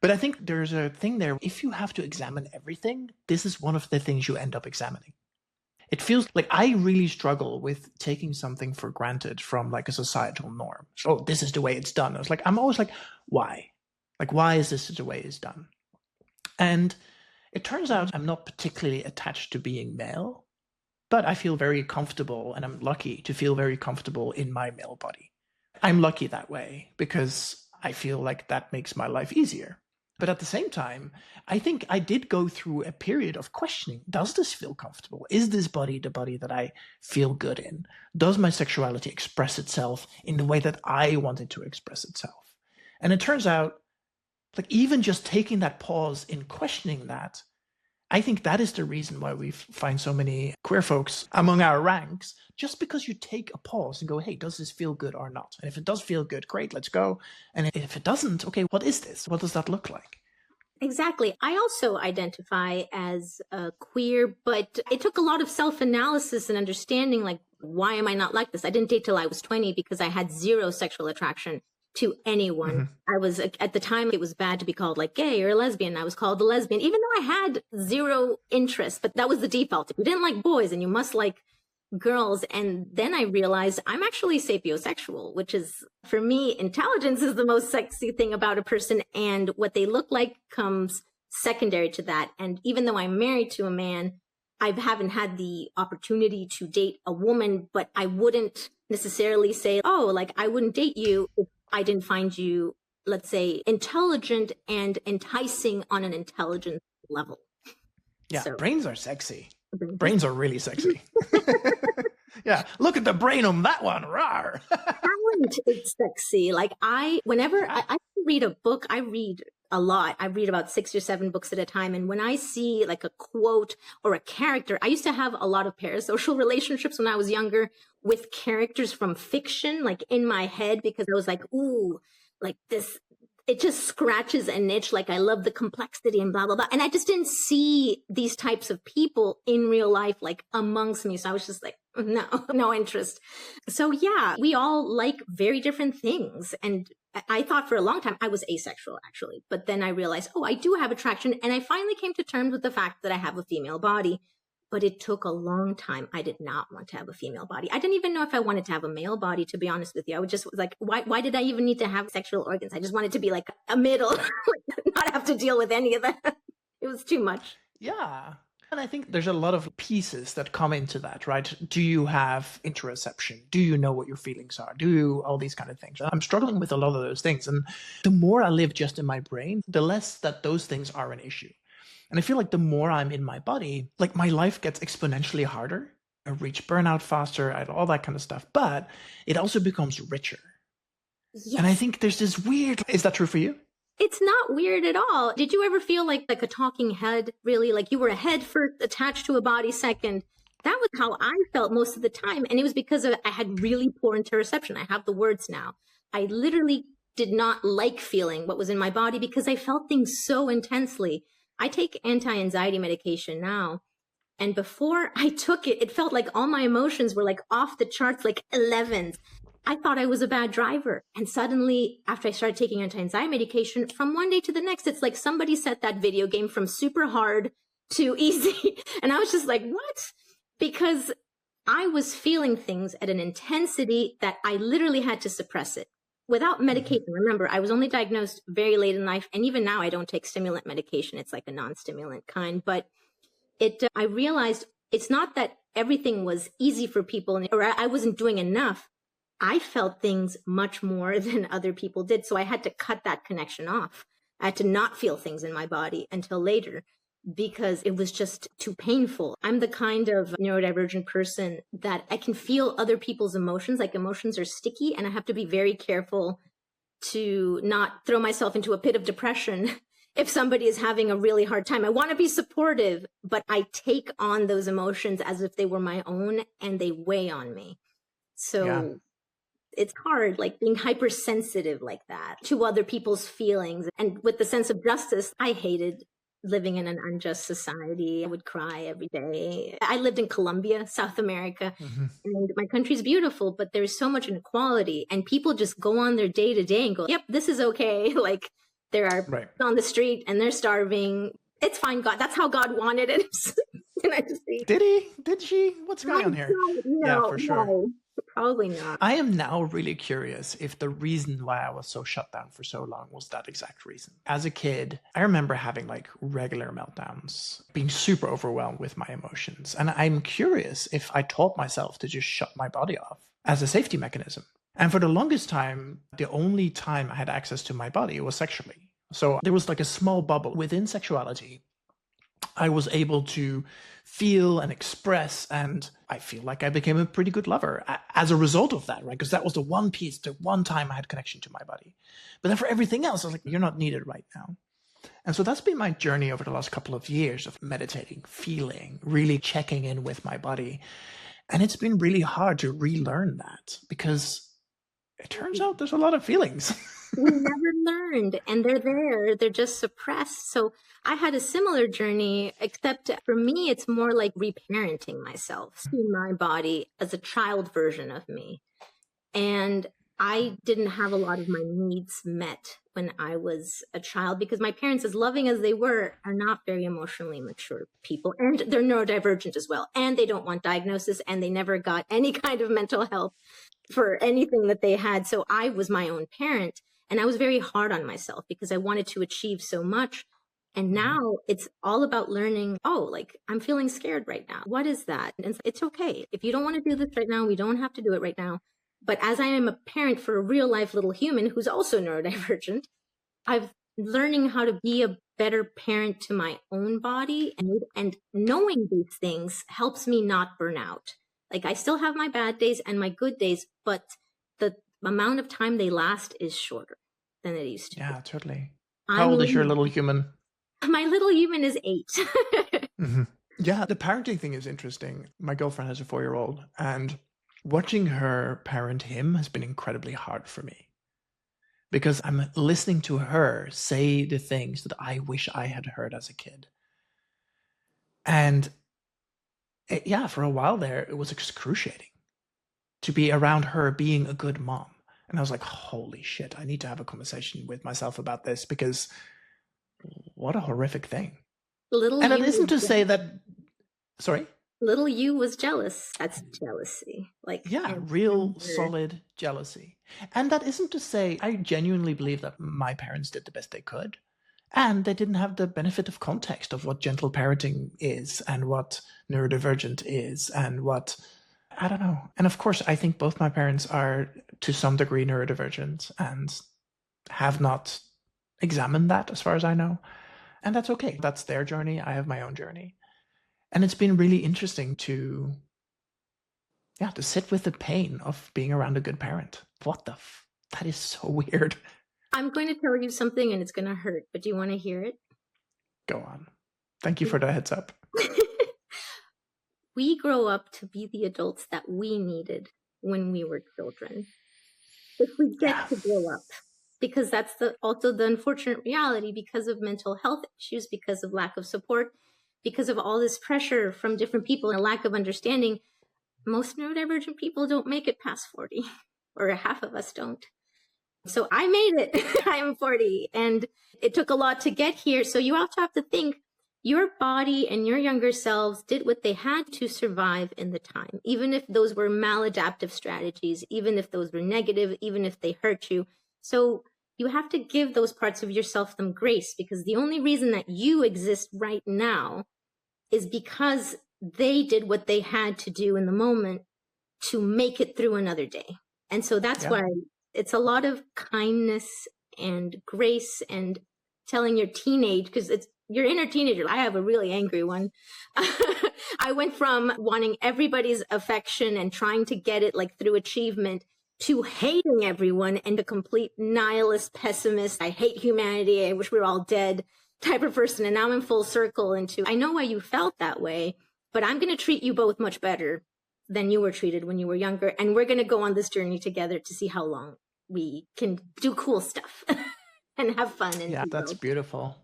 But I think there's a thing there. If you have to examine everything, this is one of the things you end up examining. It feels like I really struggle with taking something for granted from like a societal norm. So this is the way it's done. I'm always like, why? Like, why is this the way it's done? And it turns out I'm not particularly attached to being male, but I feel very comfortable, and I'm lucky to feel very comfortable in my male body. I'm lucky that way because I feel like that makes my life easier. But at the same time, I think I did go through a period of questioning. Does this feel comfortable? Is this body the body that I feel good in? Does my sexuality express itself in the way that I want it to express itself? And it turns out, like, even just taking that pause in questioning that, I think that is the reason why we find so many queer folks among our ranks, just because you take a pause and go, hey, does this feel good or not? And if it does feel good, great, let's go. And if it doesn't, okay, what is this? What does that look like? Exactly. I also identify as queer, but it took a lot of self-analysis and understanding, like, why am I not like this? I didn't date till I was 20 because I had zero sexual attraction to anyone. Mm-hmm. I was, at the time, it was bad to be called like gay or lesbian. I was called a lesbian, even though I had zero interest, but that was the default. If you didn't like boys and you must like girls. And then I realized I'm actually sapiosexual, which is, for me, intelligence is the most sexy thing about a person. And what they look like comes secondary to that. And even though I'm married to a man, I haven't had the opportunity to date a woman, but I wouldn't necessarily say, oh, like I wouldn't date you if I didn't find you, let's say, intelligent and enticing on an intelligence level. Yeah, so, brains are sexy. Brains are really sexy. Yeah, look at the brain on that one. Rawr. Talent is sexy. Like whenever I read a book, I read a lot. I read about 6 or 7 books at a time. And when I see like a quote or a character, I used to have a lot of parasocial relationships when I was younger with characters from fiction, like in my head, because I was like, ooh, like this, it just scratches an itch. Like I love the complexity and blah, blah, blah. And I just didn't see these types of people in real life, like amongst me. So I was just like, no interest. So yeah, we all like very different things. And I thought for a long time I was asexual, actually. But then I realized, oh, I do have attraction. And I finally came to terms with the fact that I have a female body. But it took a long time. I did not want to have a female body. I didn't even know if I wanted to have a male body, to be honest with you. I would just like, why did I even need to have sexual organs? I just wanted to be like a middle, not have to deal with any of that. It was too much. Yeah. And I think there's a lot of pieces that come into that, right? Do you have interoception? Do you know what your feelings are? Do you, all these kind of things? I'm struggling with a lot of those things. And the more I live just in my brain, the less that those things are an issue. And I feel like the more I'm in my body, like my life gets exponentially harder. I reach burnout faster, all that kind of stuff. But it also becomes richer. Yes. And I think there's this weird, is that true for you? It's not weird at all. Did you ever feel like a talking head, really? Like you were a head first, attached to a body second? That was how I felt most of the time. And it was because I had really poor interoception. I have the words now. I literally did not like feeling what was in my body because I felt things so intensely. I take anti-anxiety medication now. And before I took it, it felt like all my emotions were like off the charts, like 11s. I thought I was a bad driver. And suddenly, after I started taking anti-anxiety medication, from one day to the next, it's like somebody set that video game from super hard to easy. And I was just like, what? Because I was feeling things at an intensity that I literally had to suppress it. Without medication, remember, I was only diagnosed very late in life. And even now, I don't take stimulant medication. It's like a non-stimulant kind. But I realized it's not that everything was easy for people or I wasn't doing enough. I felt things much more than other people did. So I had to cut that connection off. I had to not feel things in my body until later. because it was just too painful. I'm the kind of neurodivergent person that I can feel other people's emotions, like emotions are sticky, and I have to be very careful to not throw myself into a pit of depression if somebody is having a really hard time. I want to be supportive, but I take on those emotions as if they were my own, and they weigh on me. So it's hard, like being hypersensitive like that to other people's feelings. And with the sense of justice, I hated living in an unjust society. I would cry every day. I lived in Colombia, South America, and my country's beautiful, but there's so much inequality, and people just go on their day to day and go, yep, this is okay. Like there are people on the street and they're starving. It's fine, God. That's how God wanted it. Can I just say? Did he? Did she? What's going on here? No, yeah, for sure. No. Probably not. I am now really curious if the reason why I was so shut down for so long was that exact reason. As a kid, I remember having like regular meltdowns, being super overwhelmed with my emotions. And I'm curious if I taught myself to just shut my body off as a safety mechanism. And for the longest time, the only time I had access to my body was sexually. So there was like a small bubble within sexuality. I was able to feel and express, and I feel like I became a pretty good lover as a result of that, right? Because that was the one piece, the one time I had connection to my body. But then for everything else, I was like, you're not needed right now. And so that's been my journey over the last couple of years of meditating, feeling, really checking in with my body. And it's been really hard to relearn that because it turns out there's a lot of feelings. We never learned, and they're there. They're just suppressed. So I had a similar journey, except for me, it's more like reparenting myself, seeing my body as a child version of me. And I didn't have a lot of my needs met when I was a child because my parents, as loving as they were, are not very emotionally mature people. And they're neurodivergent as well. And they don't want diagnosis, and they never got any kind of mental health for anything that they had. So I was my own parent. And I was very hard on myself because I wanted to achieve so much. And now it's all about learning, oh, like I'm feeling scared right now. What is that? And it's okay. If you don't want to do this right now, we don't have to do it right now. But as I am a parent for a real life little human who's also neurodivergent, I'm learning how to be a better parent to my own body. And knowing these things helps me not burn out. Like I still have my bad days and my good days, but the amount of time they last is shorter than it used to. Yeah, totally. How old is your little human? My little human is 8. Yeah, the parenting thing is interesting. My girlfriend has a 4-year-old, and watching her parent him has been incredibly hard for me because I'm listening to her say the things that I wish I had heard as a kid. And for a while there, it was excruciating to be around her being a good mom. And I was like, holy shit, I need to have a conversation with myself about this because what a horrific thing. And it isn't to say that, sorry? Little you was jealous. That's jealousy. Real solid jealousy. And that isn't to say, I genuinely believe that my parents did the best they could. And they didn't have the benefit of context of what gentle parenting is and what neurodivergent is and what... I don't know. And of course, I think both my parents are to some degree neurodivergent and have not examined that as far as I know. And that's okay. That's their journey. I have my own journey. And it's been really interesting to sit with the pain of being around a good parent. That is so weird. I'm going to tell you something and it's going to hurt, but do you want to hear it? Go on. Thank you for the heads up. We grow up to be the adults that we needed when we were children. If we get to grow up, because that's also the unfortunate reality because of mental health issues, because of lack of support, because of all this pressure from different people and a lack of understanding, most neurodivergent people don't make it past 40, or half of us don't. So I made it. I'm 40, and it took a lot to get here. So you also have to think, your body and your younger selves did what they had to survive in the time, even if those were maladaptive strategies, even if those were negative, even if they hurt you. So you have to give those parts of yourself some grace, because the only reason that you exist right now is because they did what they had to do in the moment to make it through another day. And so that's why it's a lot of kindness and grace and telling your teenage, because your inner teenager. I have a really angry one. I went from wanting everybody's affection and trying to get it like through achievement to hating everyone and a complete nihilist pessimist. I hate humanity. I wish we were all dead type of person. And now I'm in full circle into, I know why you felt that way, but I'm going to treat you both much better than you were treated when you were younger. And we're going to go on this journey together to see how long we can do cool stuff and have fun. And Yeah, that's beautiful.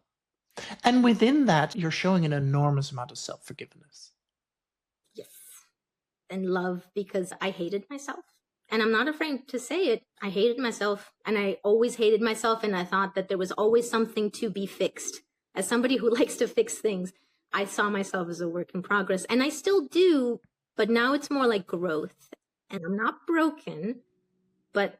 And within that, you're showing an enormous amount of self-forgiveness. Yes. And love, because I hated myself. And I'm not afraid to say it. I hated myself, and I always hated myself. And I thought that there was always something to be fixed. As somebody who likes to fix things, I saw myself as a work in progress, and I still do, but now it's more like growth. And I'm not broken, but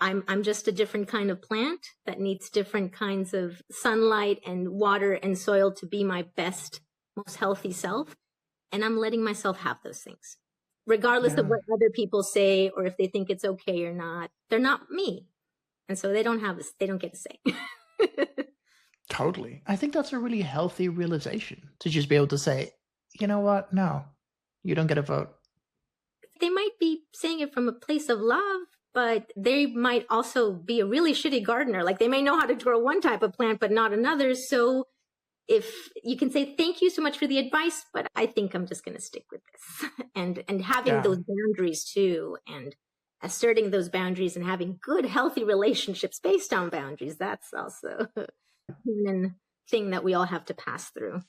I'm just a different kind of plant that needs different kinds of sunlight and water and soil to be my best, most healthy self. And I'm letting myself have those things, regardless of what other people say or if they think it's okay or not. They're not me. And so they don't get to say. Totally. I think that's a really healthy realization, to just be able to say, you know what? No, you don't get a vote. They might be saying it from a place of love, but they might also be a really shitty gardener. Like, they may know how to grow one type of plant, but not another. So if you can say, thank you so much for the advice, but I think I'm just going to stick with this. And having those boundaries too, and asserting those boundaries and having good, healthy relationships based on boundaries. That's also a human thing that we all have to pass through.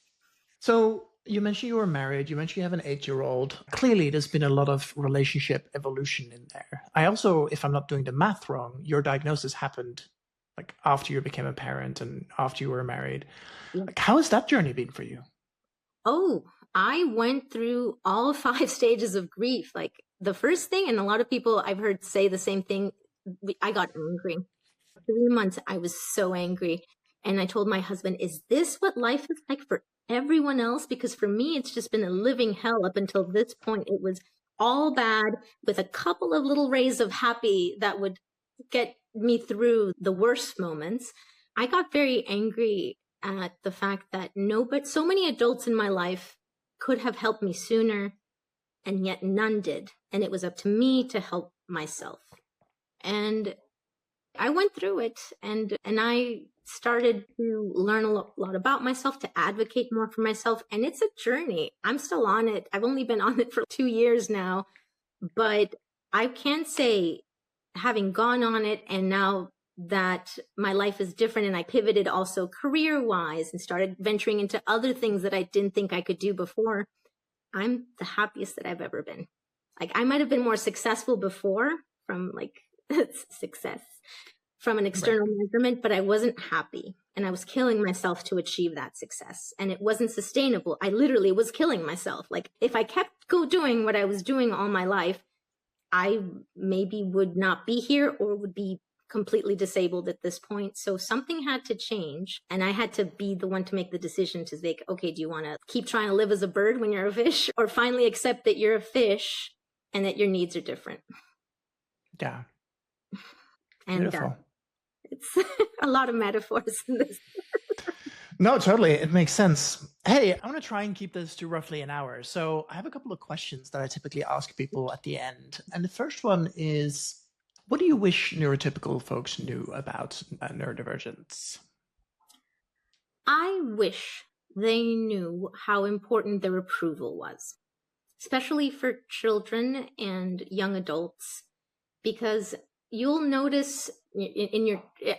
So you mentioned you were married. You mentioned you have an 8-year-old. Clearly, there's been a lot of relationship evolution in there. I also, if I'm not doing the math wrong, your diagnosis happened like after you became a parent and after you were married. Like, how has that journey been for you? Oh, I went through all 5 stages of grief. Like, the first thing, and a lot of people I've heard say the same thing, I got angry. 3 months, I was so angry. And I told my husband, is this what life is like for everyone else? Because for me, it's just been a living hell up until this point. It was all bad with a couple of little rays of happy that would get me through the worst moments. I got very angry at the fact that so many adults in my life could have helped me sooner, and yet none did. And it was up to me to help myself. And I went through it, and I started to learn a lot about myself, to advocate more for myself. And it's a journey. I'm still on it. I've only been on it for 2 years now, but I can say, having gone on it, and now that my life is different, and I pivoted also career-wise and started venturing into other things that I didn't think I could do before, I'm the happiest that I've ever been. Like, I might have been more successful before from success from an external measurement, but I wasn't happy, and I was killing myself to achieve that success, and it wasn't sustainable. I literally was killing myself. Like, if I kept doing what I was doing all my life, I maybe would not be here or would be completely disabled at this point. So something had to change, and I had to be the one to make the decision to think, okay, do you want to keep trying to live as a bird when you're a fish, or finally accept that you're a fish and that your needs are different? Yeah. And beautiful. It's a lot of metaphors in this. No, totally. It makes sense. Hey, I want to try and keep this to roughly an hour. So I have a couple of questions that I typically ask people at the end. And the first one is, what do you wish neurotypical folks knew about neurodivergence? I wish they knew how important their approval was, especially for children and young adults, because you'll notice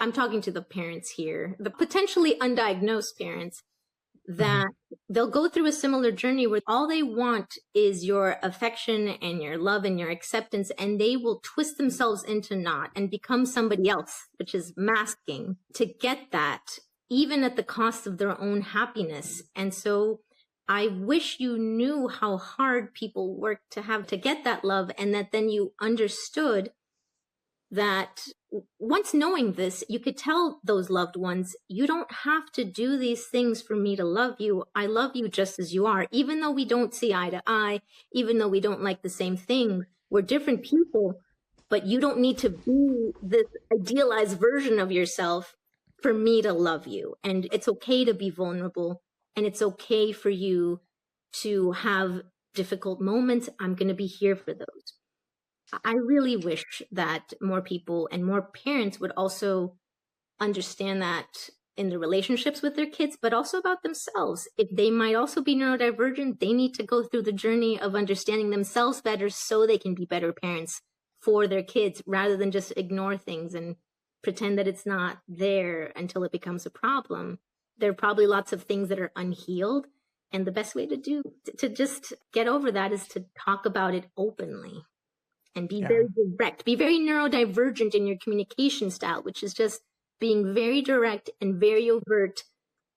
I'm talking to the parents here, the potentially undiagnosed parents, that they'll go through a similar journey where all they want is your affection and your love and your acceptance, and they will twist themselves into knot and become somebody else, which is masking, to get that, even at the cost of their own happiness. And so I wish you knew how hard people work to get that love, and that then you understood that once knowing this, you could tell those loved ones, you don't have to do these things for me to love you. I love you just as you are, even though we don't see eye to eye, even though we don't like the same thing. We're different people, but you don't need to be this idealized version of yourself for me to love you. And it's okay to be vulnerable. And it's okay for you to have difficult moments. I'm going to be here for those. I really wish that more people and more parents would also understand that in their relationships with their kids, but also about themselves. If they might also be neurodivergent, they need to go through the journey of understanding themselves better so they can be better parents for their kids, rather than just ignore things and pretend that it's not there until it becomes a problem. There are probably lots of things that are unhealed. And the best way to just get over that is to talk about it openly and be very direct, be very neurodivergent in your communication style, which is just being very direct and very overt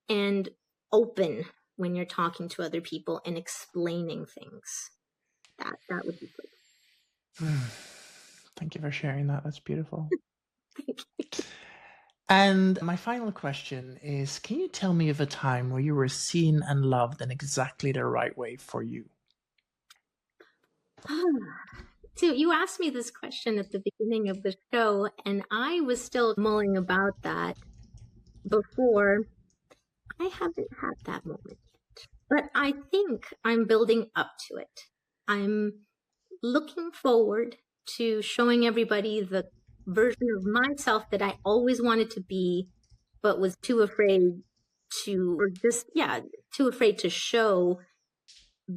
and open when you're talking to other people and explaining things. That would be good. Thank you for sharing that. That's beautiful. Thank you. And my final question is, can you tell me of a time where you were seen and loved in exactly the right way for you? So you asked me this question at the beginning of the show, and I was still mulling about that before. I haven't had that moment yet, but I think I'm building up to it. I'm looking forward to showing everybody the version of myself that I always wanted to be, but was too afraid to show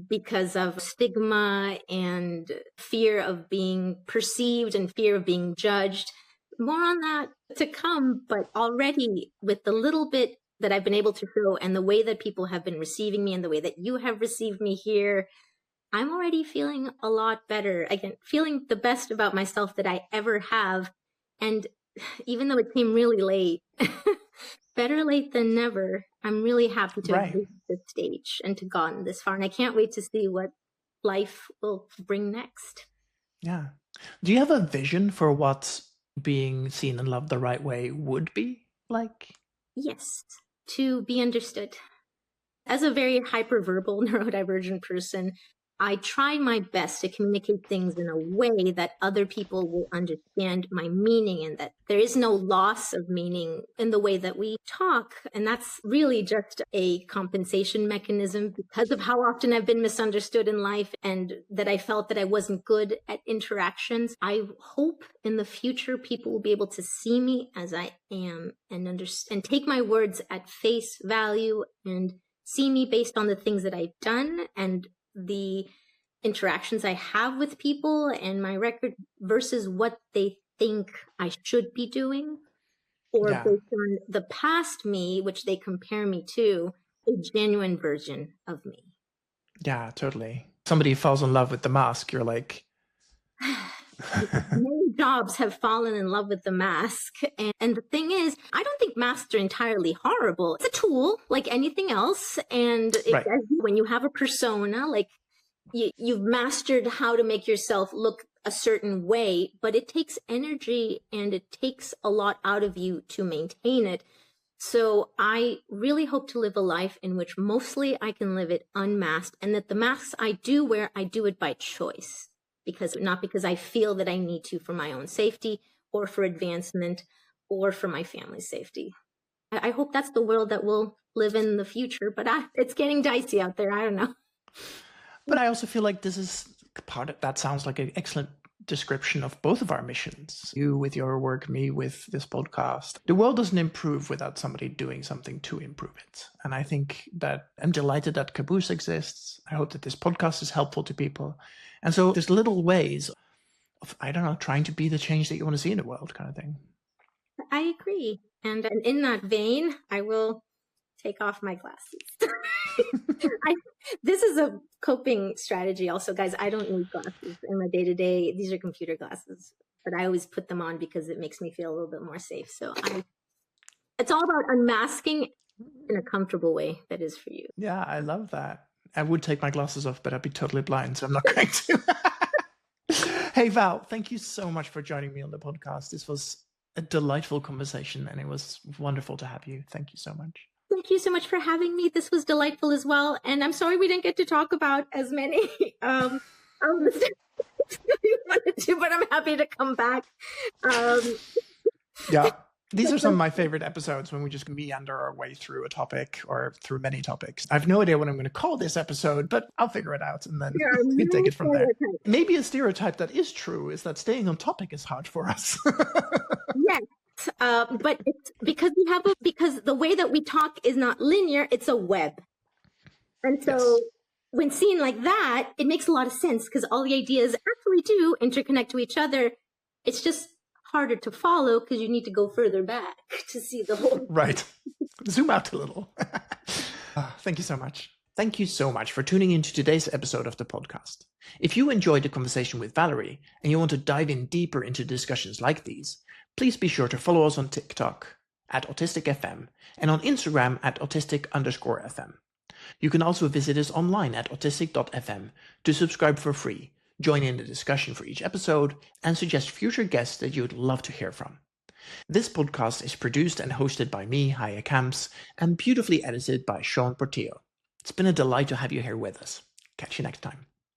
because of stigma and fear of being perceived and fear of being judged. More on that to come, but already with the little bit that I've been able to show and the way that people have been receiving me and the way that you have received me here, I'm already feeling a lot better. Again, feeling the best about myself that I ever have. And even though it came really late, better late than never, I'm really happy to have reached this stage and to gotten this far. And I can't wait to see what life will bring next. Yeah. Do you have a vision for what being seen and loved the right way would be like? Yes, to be understood. As a very hyperverbal neurodivergent person, I try my best to communicate things in a way that other people will understand my meaning and that there is no loss of meaning in the way that we talk. And that's really just a compensation mechanism because of how often I've been misunderstood in life and that I felt that I wasn't good at interactions. I hope in the future people will be able to see me as I am and understand and take my words at face value and see me based on the things that I've done and the interactions I have with people and my record versus what they think I should be doing, or based on the past me, which they compare me to, a genuine version of me. Yeah, totally. Somebody falls in love with the mask, you're like... Many jobs have fallen in love with the mask. And the thing is, I don't think masks are entirely horrible. It's a tool like anything else. And when you have a persona, like you've mastered how to make yourself look a certain way, but it takes energy and it takes a lot out of you to maintain it. So I really hope to live a life in which mostly I can live it unmasked, and that the masks I do wear, I do it by choice. Not because I feel that I need to for my own safety or for advancement or for my family's safety. I hope that's the world that we'll live in the future, but it's getting dicey out there. I don't know. But I also feel like this is part of that. Sounds like an excellent description of both of our missions. You with your work, me with this podcast. The world doesn't improve without somebody doing something to improve it. And I think that I'm delighted that Kaboose exists. I hope that this podcast is helpful to people. And so there's little ways of, I don't know, trying to be the change that you want to see in the world kind of thing. I agree. And in that vein, I will take off my glasses. This is a coping strategy also, guys. I don't need glasses in my day-to-day. These are computer glasses, but I always put them on because it makes me feel a little bit more safe. So it's all about unmasking in a comfortable way that is for you. Yeah, I love that. I would take my glasses off, but I'd be totally blind, so I'm not going to. Hey, Val, thank you so much for joining me on the podcast. This was a delightful conversation, and it was wonderful to have you. Thank you so much. Thank you so much for having me. This was delightful as well. And I'm sorry we didn't get to talk about as many we wanted to, but I'm happy to come back. Yeah. These are some of my favorite episodes when we just meander our way through a topic or through many topics. I have no idea what I'm going to call this episode, but I'll figure it out and then we take it from there. Maybe a stereotype that is true is that staying on topic is hard for us. Yes. But it's because because the way that we talk is not linear, it's a web. And so when seen like that, it makes a lot of sense because all the ideas actually do interconnect to each other. It's just harder to follow because you need to go further back to see the whole. Right. Zoom out a little. Thank you so much. Thank you so much for tuning into today's episode of the podcast. If you enjoyed the conversation with Valery and you want to dive in deeper into discussions like these, please be sure to follow us on TikTok at Autistic FM and on Instagram at autistic_FM. You can also visit us online at autistic.fm to subscribe for free, join in the discussion for each episode, and suggest future guests that you would love to hear from. This podcast is produced and hosted by me, Haje Kamps, and beautifully edited by Sean Portillo. It's been a delight to have you here with us. Catch you next time.